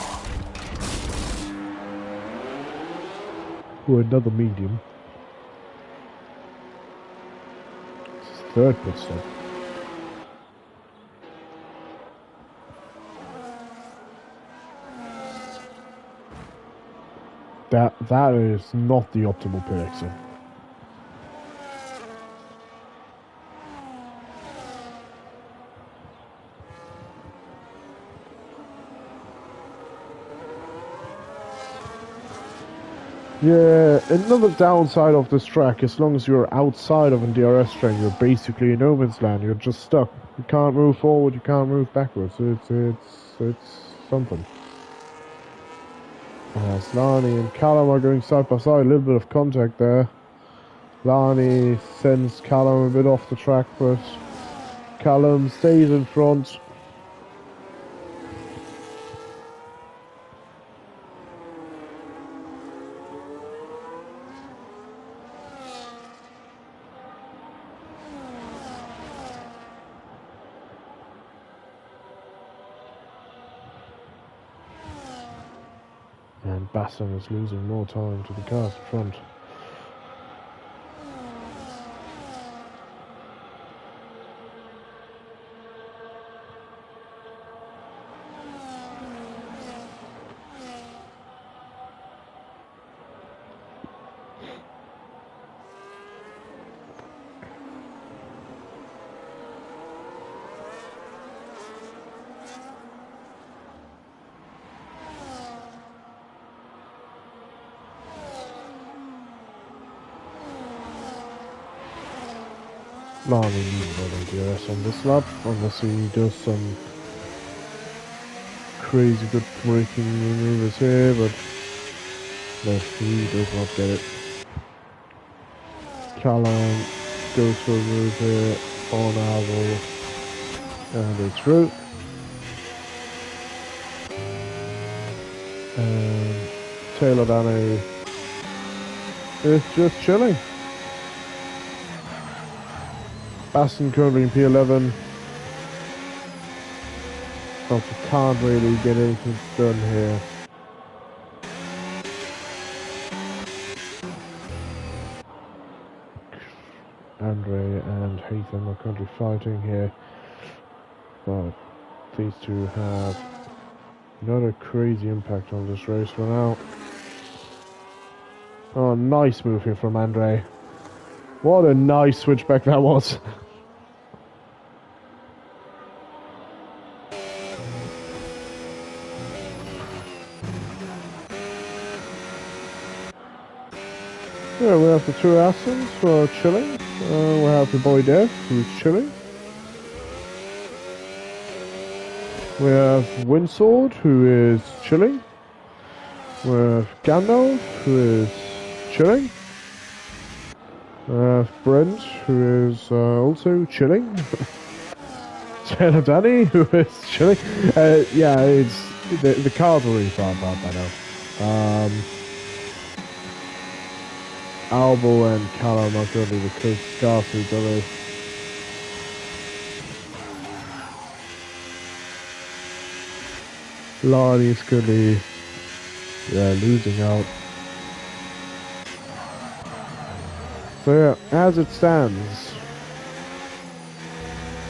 For another medium. It's his third pit stop. That is not the optimal pit exit. Yeah, another downside of this track, as long as you're outside of a DRS track, you're basically in no man's land. You're just stuck. You can't move forward, you can't move backwards. It's something. As Lani and Callum are going side by side, a little bit of contact there. Lani sends Callum a bit off the track, but Callum stays in front. And Basson is losing more time to the cars in front. Lani needs another DRS on this lap, unless he does some crazy good braking maneuvers here, but no, he does not get it. Callum goes for a move here on Alvo, and it's through. And Taylor Danny is just chilling. Baston currently in P11. But you can't really get anything done here. Andre and Haytham are currently fighting here. But these two have not a crazy impact on this race for now. Oh, nice move here from Andre. What a nice switchback that was. Yeah, we have the two Astons who are chilling. We have the boy Dev, who's chilling. We have Windsword, who is chilling. We have Gandalf, who is chilling. We have Brent, who is also chilling. Taylor Danny, who is chilling. Yeah, it's the cars are really far apart by now. Albo and Callum are currently the closest cars to each other. Lani is currently losing out. So yeah, as it stands,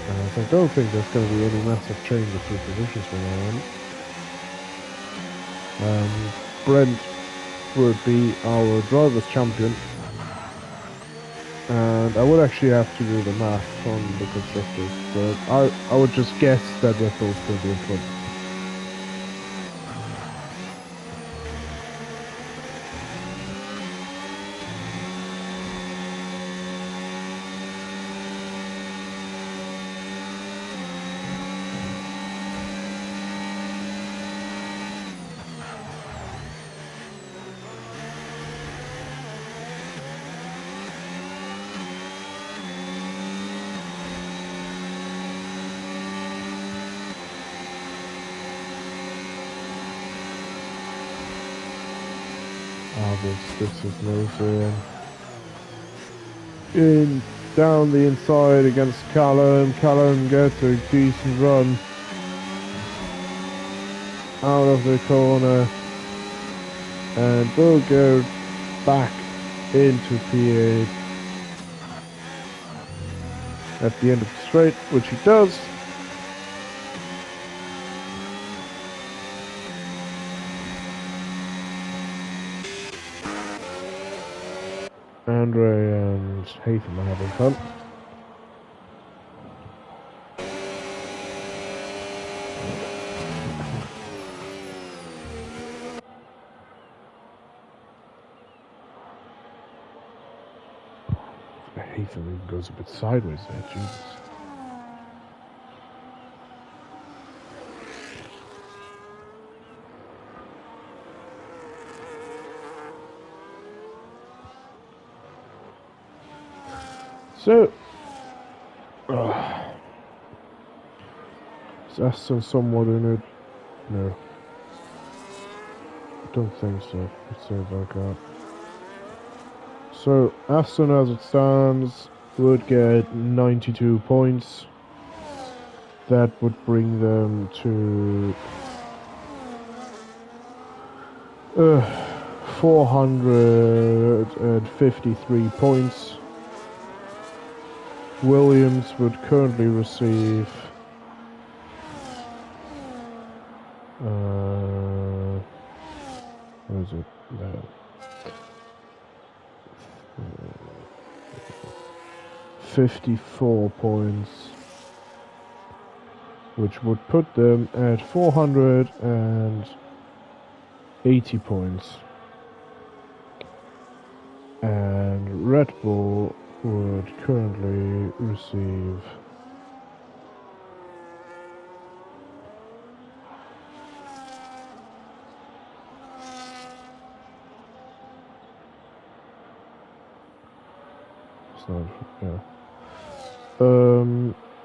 I don't think there's going to be any massive change of two positions from now on. Brent would be our driver's champion, and I would actually have to do the math on the constructors, but I would just guess that Red Bull's going to be in front. Albo sticks his nose in down the inside against Callum. Callum gets a decent run out of the corner and will go back into P8 at the end of the straight, which he does. Andre and Haytham are having fun. Haytham even goes a bit sideways there, Jesus. So, is Aston somewhat in it? No. I don't think so. Let's say it like that. So, Aston as it stands would get 92 points. That would bring them to 453 points. Williams would currently receive where is it? There. 54 points, which would put them at 480 points. And Red Bull would currently receive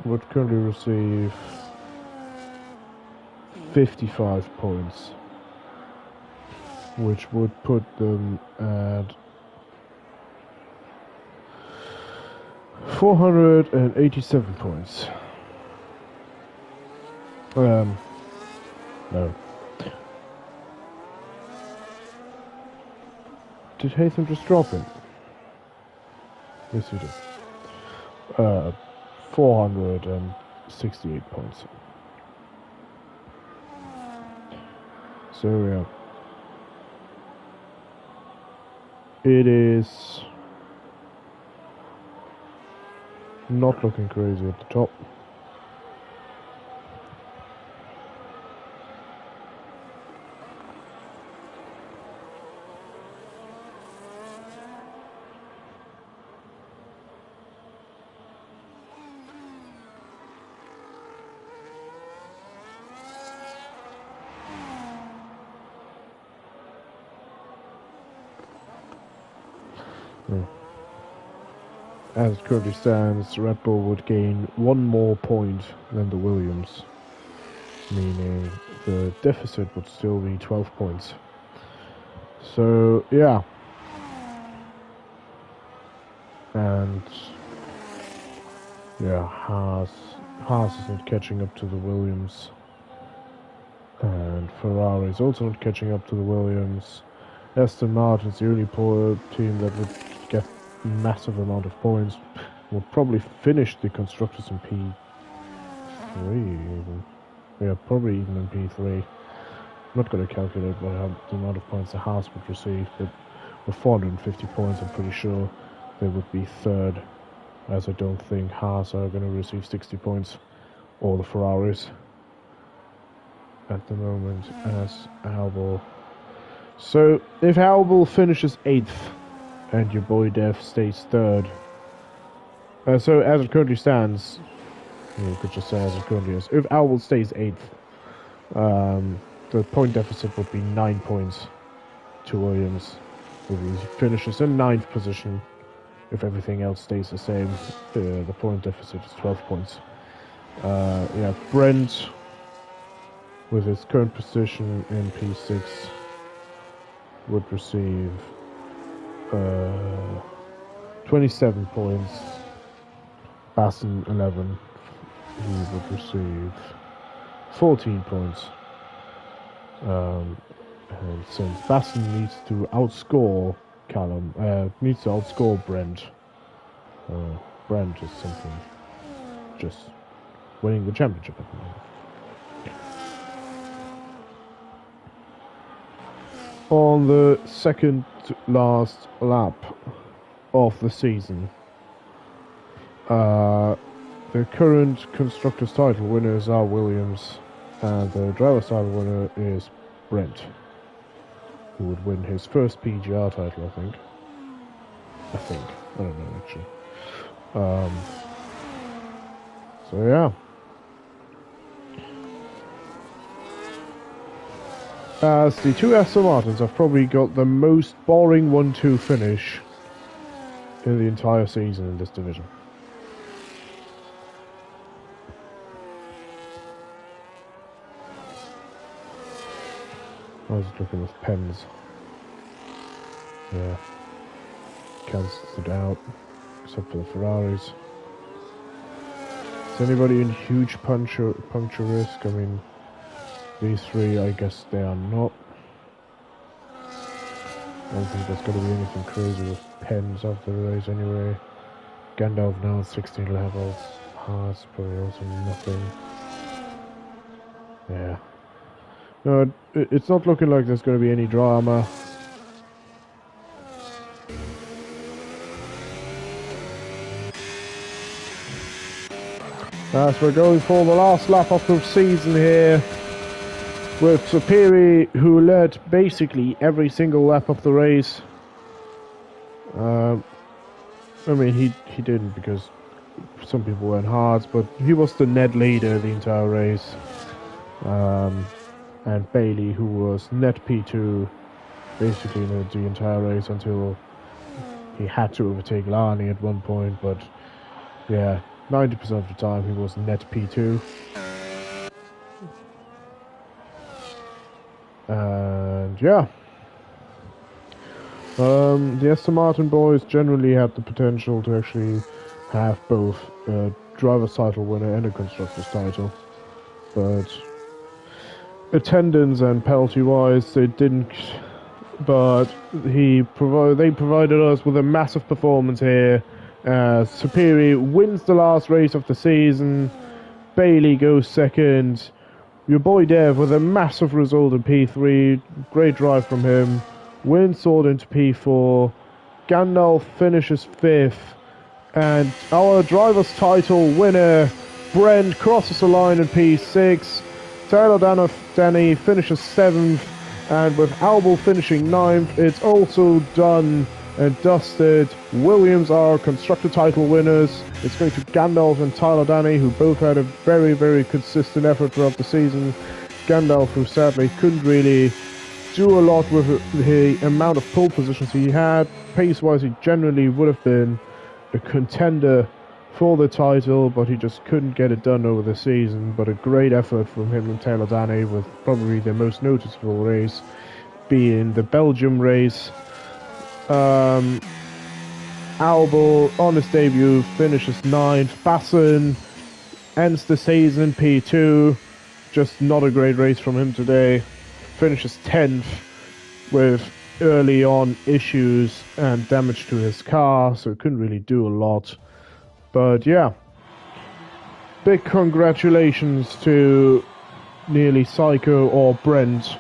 would currently receive 55 points, which would put them at 487 points. No. Did Haytham just drop it? Yes, he did. 468 points. So, yeah. It is not looking crazy at the top. As it currently stands, Red Bull would gain one more point than the Williams, meaning the deficit would still be 12 points. So, yeah. And, yeah, Haas isn't catching up to the Williams. And Ferrari is also not catching up to the Williams. Aston Martin's the only poor team that would get massive amount of points. Will probably finish the constructors in P3 even. Yeah, probably even in P3. I'm not going to calculate what the amount of points the Haas would receive, but with 450 points I'm pretty sure they would be third, as I don't think Haas are going to receive 60 points, or the Ferraris at the moment as Albon. So if Albon finishes 8th and your boy Dev stays 3rd, so as it currently stands, you could just say as it currently is, if Albon stays 8th, the point deficit would be 9 points to Williams. If he finishes in 9th position, if everything else stays the same, the point deficit is 12 points. Yeah, Brent, with his current position in P6, would receive 27 points. Baston 11, he would receive 14 points. And since Baston needs to outscore Brent, Brent is simply just winning the championship at the moment. On the second last lap of the season, the current constructors title winners are Williams, and the driver's title winner is Brent, who would win his first PGR title, I think. I don't know, actually. Um, so yeah. As the two Aston Martins have probably got the most boring 1-2 finish in the entire season in this division. I was looking with pens. Yeah. Cancels it out, except for the Ferraris. Is anybody in huge puncture risk? I mean, these three, I guess they are not. I don't think there's going to be anything crazy with pens after the race anyway. Gandalf now 16 levels. Haas probably also nothing. Yeah. No, it's not looking like there's going to be any drama. As we're going for the last lap of the season here, with Superi, who led basically every single lap of the race. I mean, he didn't because some people went hard, but he was the net leader the entire race. And Bailey, who was net P2, basically the entire race until he had to overtake Lani at one point, but yeah, 90% of the time he was net P2. And yeah, the Aston Martin boys generally had the potential to actually have both a driver's title winner and a constructor's title, but attendance and penalty wise they didn't. But they provided us with a massive performance here. Superi wins the last race of the season. Bailey goes second. Your boy Dev with a massive result in P3. Great drive from him. Wins sword into P4. Gandalf finishes 5th. And our driver's title winner, Brent, crosses the line in P6. Taylor Danny finishes 7th. And with Albel finishing 9th, it's also done and dusted. Williams are constructor title winners. It's going to Gandalf and Tyler Danny, who both had a very, very consistent effort throughout the season. Gandalf, who sadly couldn't really do a lot with the amount of pole positions he had. Pace-wise, he generally would have been a contender for the title, but he just couldn't get it done over the season. But a great effort from him and Taylor Danny, with probably the most noticeable race being the Belgium race. Albel, on his debut, finishes 9th. Basson ends the season P2. Just not a great race from him today. Finishes 10th with early on issues and damage to his car, so couldn't really do a lot. But yeah, big congratulations to nearly Psycho or Brent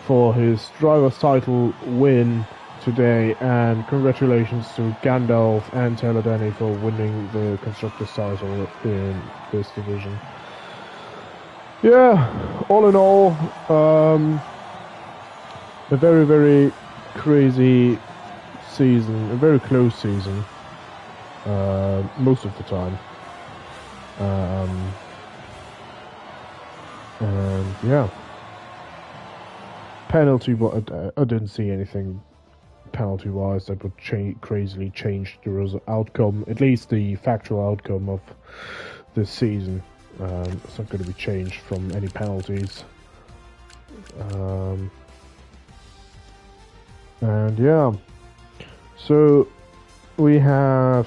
for his driver's title win today, and congratulations to Gandalf and Taylor Denny for winning the constructor's title in this division. Yeah, all in all, a very, very crazy season, a very close season, most of the time. And yeah, penalty, I didn't see anything penalty-wise that would crazily change the outcome, at least the factual outcome of this season. It's not going to be changed from any penalties. And yeah, so we have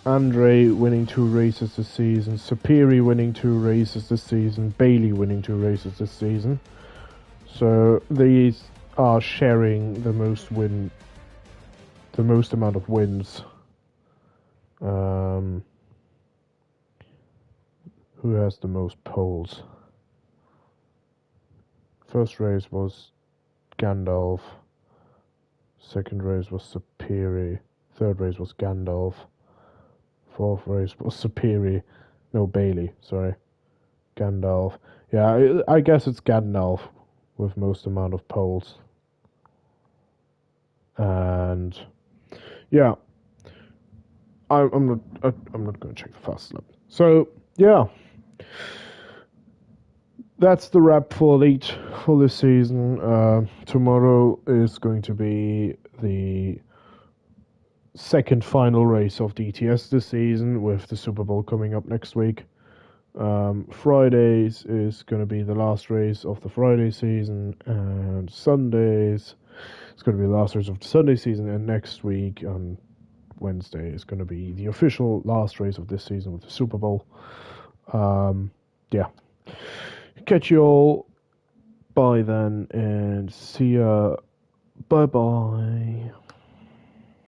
Andre winning 2 races this season, Superi winning 2 races this season, Bailey winning 2 races this season. So these are sharing the most amount of wins. Who has the most poles? First race was Gandalf. Second race was Superi. Third race was Gandalf. Fourth race was Superi. No, Bailey, sorry. Gandalf. Yeah, I guess it's Gandalf with most amount of poles. And yeah, I'm not going to check the fastest lap. So yeah, that's the wrap for Elite for this season. Tomorrow is going to be the second final race of DTS this season, with the Super Bowl coming up next week. Fridays is going to be the last race of the Friday season, and Sundays it's going to be the last race of the Sunday season, and next week on Wednesday is going to be the official last race of this season with the Super Bowl. Yeah. Catch you all by then, and see ya. Bye bye.